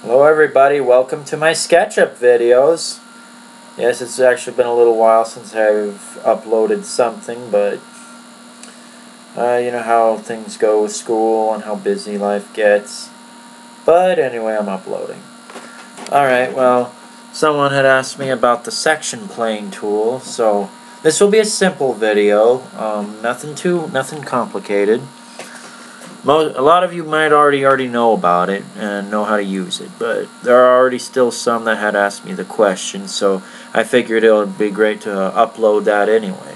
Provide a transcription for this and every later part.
Hello everybody, welcome to my Sketchup videos. Yes, it's actually been a little while since I've uploaded something, but you know how things go with school and how busy life gets. But anyway, I'm uploading. Alright, well, someone had asked me about the section plane tool, so this will be a simple video, nothing complicated. A lot of you might already know about it and know how to use it, but there are already still some that had asked me the question, so I figured it would be great to upload that anyway.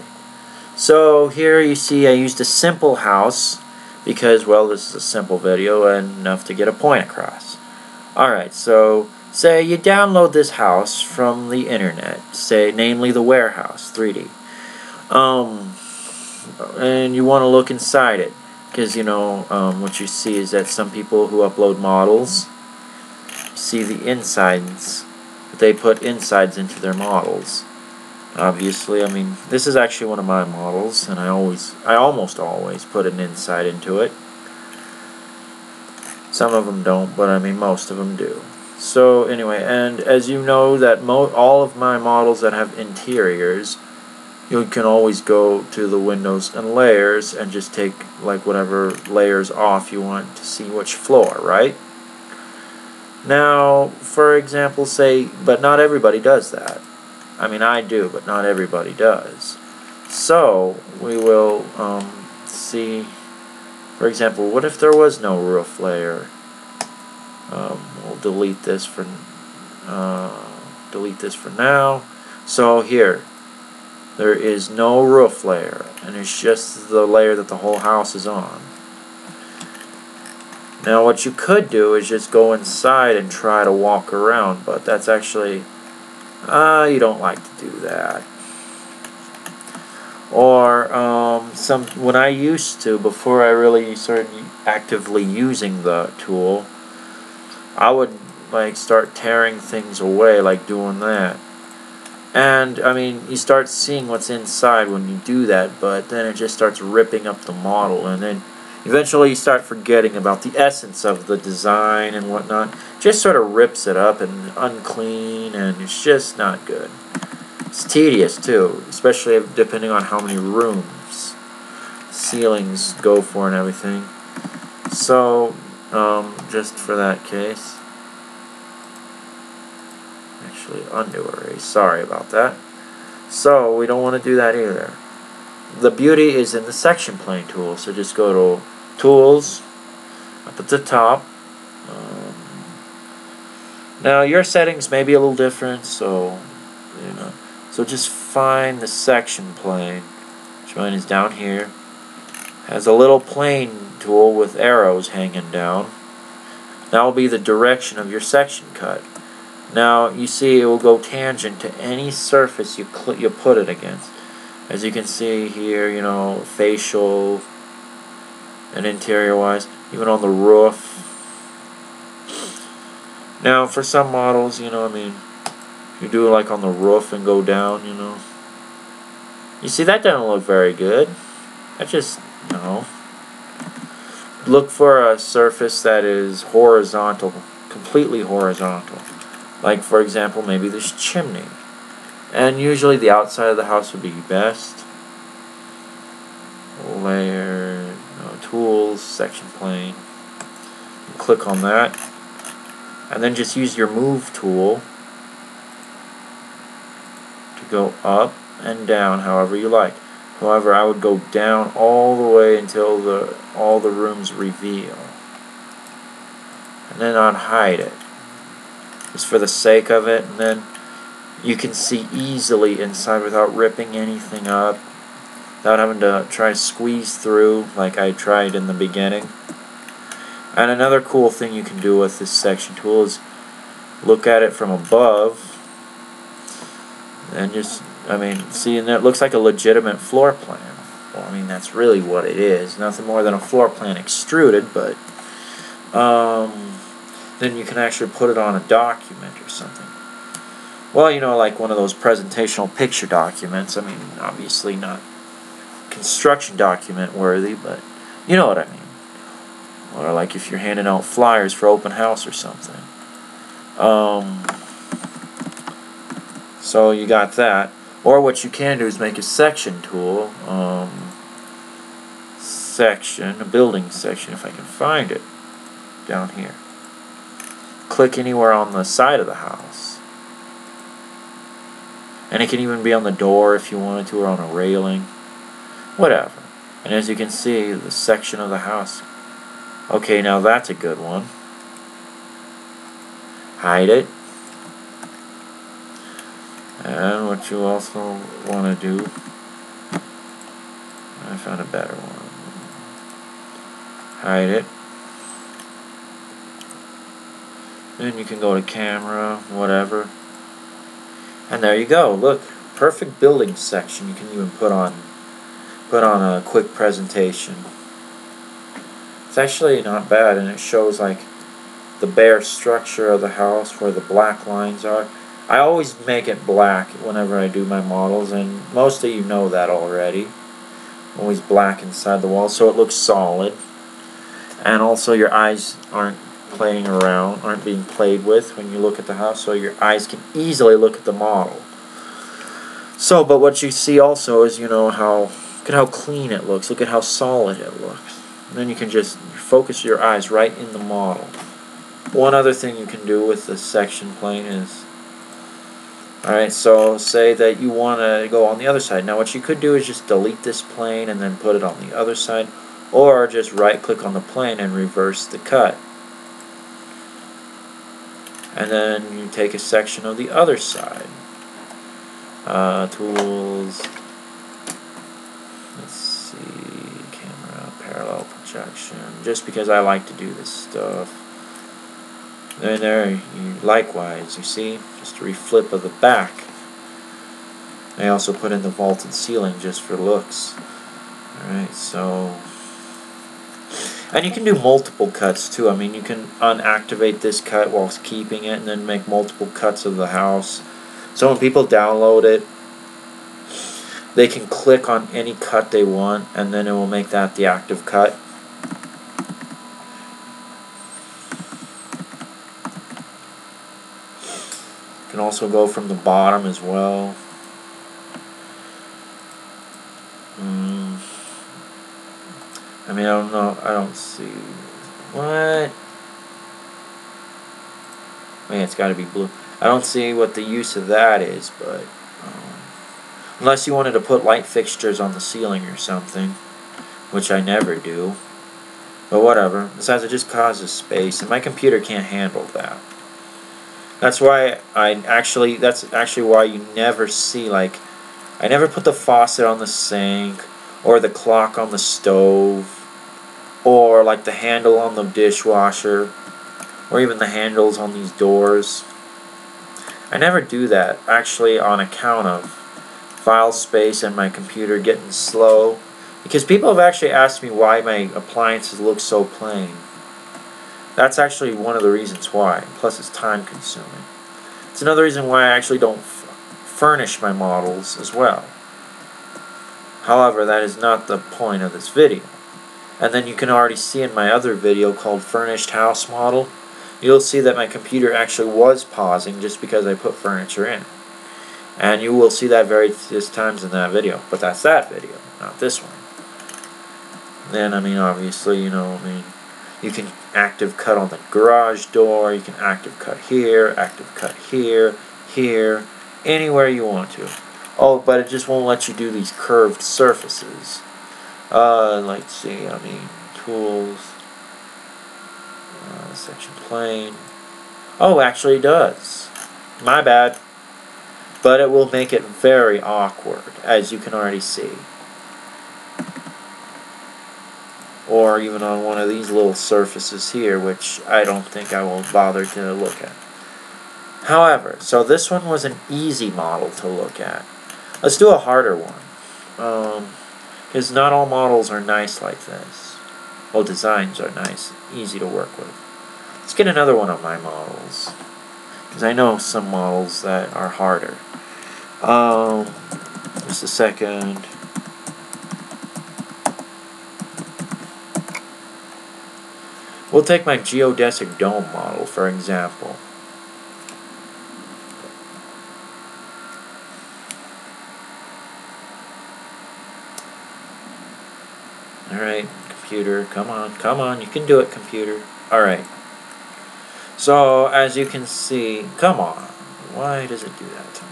So here you see I used a simple house because, well, this is a simple video and enough to get a point across. Alright, so say you download this house from the internet, say namely the warehouse 3D, and you want to look inside it. Because, you know, what you see is that some people who upload models see the insides. They put insides into their models. Obviously, I mean, this is actually one of my models, and I almost always put an inside into it. Some of them don't, but I mean, most of them do. So, anyway, and as you know that all of my models that have interiors, you can always go to the windows and layers and just take like whatever layers off you want to see which floor, right? Now, for example, say, but not everybody does that. I mean, I do, but not everybody does. So, we will see, for example, what if there was no roof layer? We'll delete this for now. So here, there is no roof layer, and it's just the layer that the whole house is on. Now what you could do is just go inside and try to walk around, but that's actually, you don't like to do that. Or, when I used to, before I really started actively using the tool, I would like start tearing things away, like doing that. And, I mean, you start seeing what's inside when you do that, but then it just starts ripping up the model, and then eventually you start forgetting about the essence of the design and whatnot. Just sort of rips it up and unclean, and it's just not good. It's tedious, too, especially depending on how many rooms ceilings go for and everything. So, just for that case. Actually, undo array. Sorry about that. So we don't want to do that either. The beauty is in the section plane tool. So just go to Tools up at the top. Now your settings may be a little different, so you know. So just find the section plane. Which mine is down here. Has a little plane tool with arrows hanging down. That will be the direction of your section cut. Now, you see it will go tangent to any surface you put it against. As you can see here, you know, facial and interior-wise, even on the roof. Now, for some models, you know, I mean, you do it like on the roof and go down, you know. You see, that doesn't look very good. That just, you know. Look for a surface that is horizontal, completely horizontal. Like, for example, maybe this chimney. And usually the outside of the house would be best. Layer, tools, section plane. Click on that. And then just use your move tool to go up and down however you like. However, I would go down all the way until all the rooms reveal. And then I'd hide it. Just for the sake of it, and then you can see easily inside without ripping anything up, without having to try to squeeze through like I tried in the beginning. And another cool thing you can do with this section tool is look at it from above and just, I mean, see, and it looks like a legitimate floor plan. Well, I mean, that's really what it is. Nothing more than a floor plan extruded, but then you can actually put it on a document or something. Well, you know, like one of those presentational picture documents. I mean, obviously not construction document worthy, but you know what I mean. Or like if you're handing out flyers for open house or something. So you got that. Or what you can do is make a section tool. Section, a building section, if I can find it, down here. Click anywhere on the side of the house. And it can even be on the door if you wanted to, or on a railing. Whatever. And as you can see, the section of the house. Okay, now that's a good one. Hide it. And what you also want to do, I found a better one. Hide it. Then you can go to camera, whatever. And there you go. Look, perfect building section. You can even put on a quick presentation. It's actually not bad, and it shows like the bare structure of the house where the black lines are. I always make it black whenever I do my models, and most of you know that already. Always black inside the wall so it looks solid. And also your eyes aren't playing around, aren't being played with when you look at the house, so your eyes can easily look at the model. So, but what you see also is, you know, look at how clean it looks, look at how solid it looks. And then you can just focus your eyes right in the model. One other thing you can do with the section plane is, alright, so say that you want to go on the other side. Now what you could do is just delete this plane and then put it on the other side, or just right click on the plane and reverse the cut. And then you take a section of the other side. Tools, let's see, camera, parallel projection, just because I like to do this stuff. And there, likewise, you see, just a reflip of the back. I also put in the vaulted ceiling just for looks. Alright, so, and you can do multiple cuts too. I mean, you can unactivate this cut whilst keeping it and then make multiple cuts of the house. So when people download it, they can click on any cut they want and then it will make that the active cut. You can also go from the bottom as well. I mean, I don't know, I don't see. What? Oh yeah, it's got to be blue. I don't see what the use of that is, but unless you wanted to put light fixtures on the ceiling or something, which I never do. But whatever. Besides, it just causes space, and my computer can't handle that. That's why that's actually why you never see, like, I never put the faucet on the sink, or the clock on the stove, or like the handle on the dishwasher, or even the handles on these doors. I never do that, actually, on account of file space and my computer getting slow, because people have actually asked me why my appliances look so plain. That's actually one of the reasons why, plus it's time consuming. It's another reason why I actually don't furnish my models as well. However, that is not the point of this video. And then you can already see in my other video called Furnished House Model, you'll see that my computer actually was pausing just because I put furniture in. And you will see that various times in that video. But that's that video, not this one. Then, I mean, obviously, you know, I mean, you can active cut on the garage door, you can active cut here, here, anywhere you want to. Oh, but it just won't let you do these curved surfaces. Let's see, I mean, tools, section plane. Oh, actually it does. My bad. But it will make it very awkward, as you can already see. Or even on one of these little surfaces here, which I don't think I will bother to look at. However, so this one was an easy model to look at. Let's do a harder one. Because not all models are nice like this. Well, designs are nice, easy to work with. Let's get another one of my models, because I know some models that are harder. Just a second. We'll take my geodesic dome model, for example. Alright, computer, come on, you can do it, computer. Alright. So, as you can see, come on, why does it do that to me?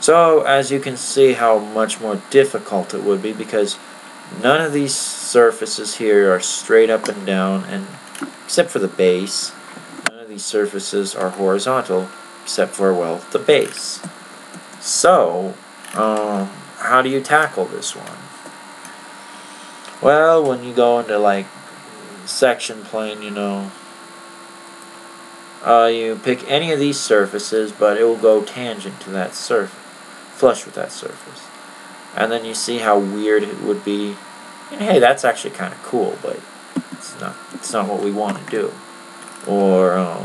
So, as you can see how much more difficult it would be, because none of these surfaces here are straight up and down, and except for the base, none of these surfaces are horizontal, except for, well, the base. So, how do you tackle this one? Well, when you go into, like, section plane, you know, you pick any of these surfaces, but it will go tangent to that surface, flush with that surface. And then you see how weird it would be. And hey, that's actually kind of cool, but it's not what we want to do. Or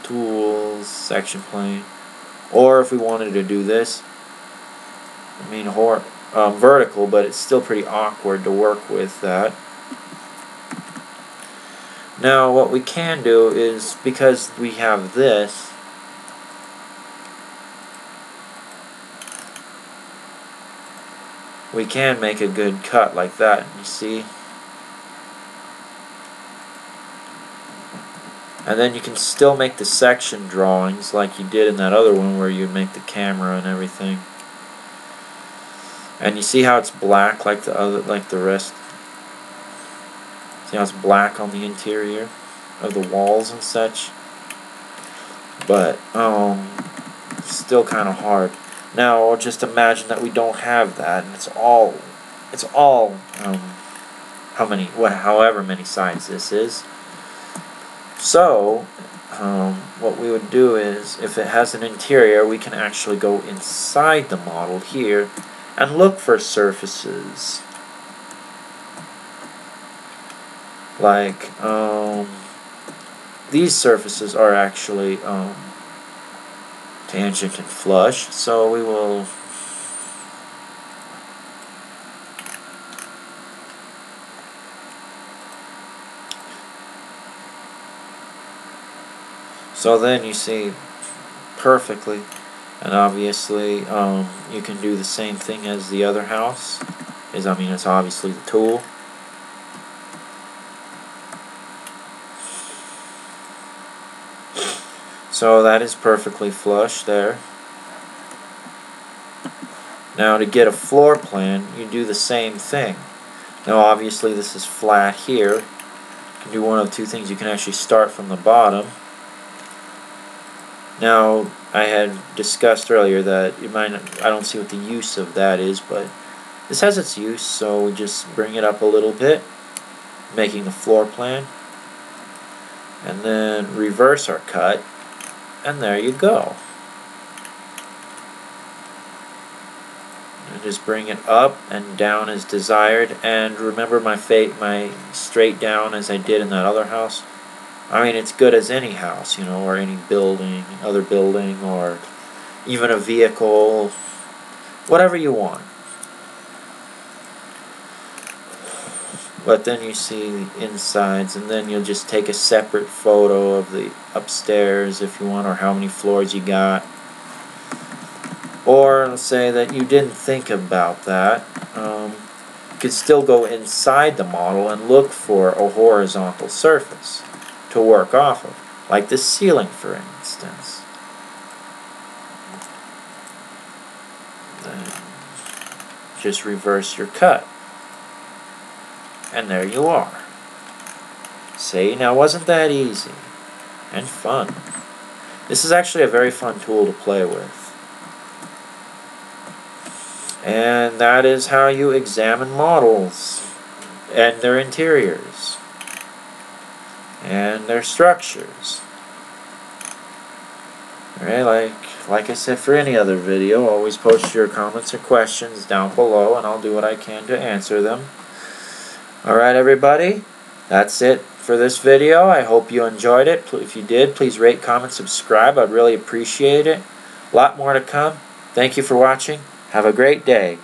tools, section plane. Or if we wanted to do this, I mean vertical, but it's still pretty awkward to work with that. Now what we can do is, because we have this, we can make a good cut like that, you see? And then you can still make the section drawings like you did in that other one where you'd make the camera and everything. And you see how it's black like the rest? See how it's black on the interior of the walls and such? But still kind of hard. Now just imagine that we don't have that, and it's all however many sides this is. So what we would do is, if it has an interior, we can actually go inside the model here and look for surfaces. Like, these surfaces are actually tangent and flush, so we will so then you see perfectly, and obviously you can do the same thing as the other house. It's obviously the tool. So that is perfectly flush there. Now to get a floor plan, you do the same thing. Now obviously this is flat here. You can do one of two things. You can actually start from the bottom. Now I had discussed earlier that I don't see what the use of that is, but this has its use, so we just bring it up a little bit, making the floor plan, and then reverse our cut. And there you go. And just bring it up and down as desired. And remember my straight down as I did in that other house. It's good as any house, or any building, other building, or even a vehicle, whatever you want. But then you see the insides, and then you'll just take a separate photo of the upstairs if you want, or how many floors you got. Or say that you didn't think about that. You could still go inside the model and look for a horizontal surface to work off of, like the ceiling, for instance. Then just reverse your cut. And there you are. See, now wasn't that easy? And fun. This is actually a very fun tool to play with. And that is how you examine models and their interiors and their structures. Alright, like I said for any other video, always post your comments or questions down below, and I'll do what I can to answer them. Alright everybody, that's it for this video. I hope you enjoyed it. If you did, please rate, comment, subscribe. I'd really appreciate it. A lot more to come. Thank you for watching. Have a great day.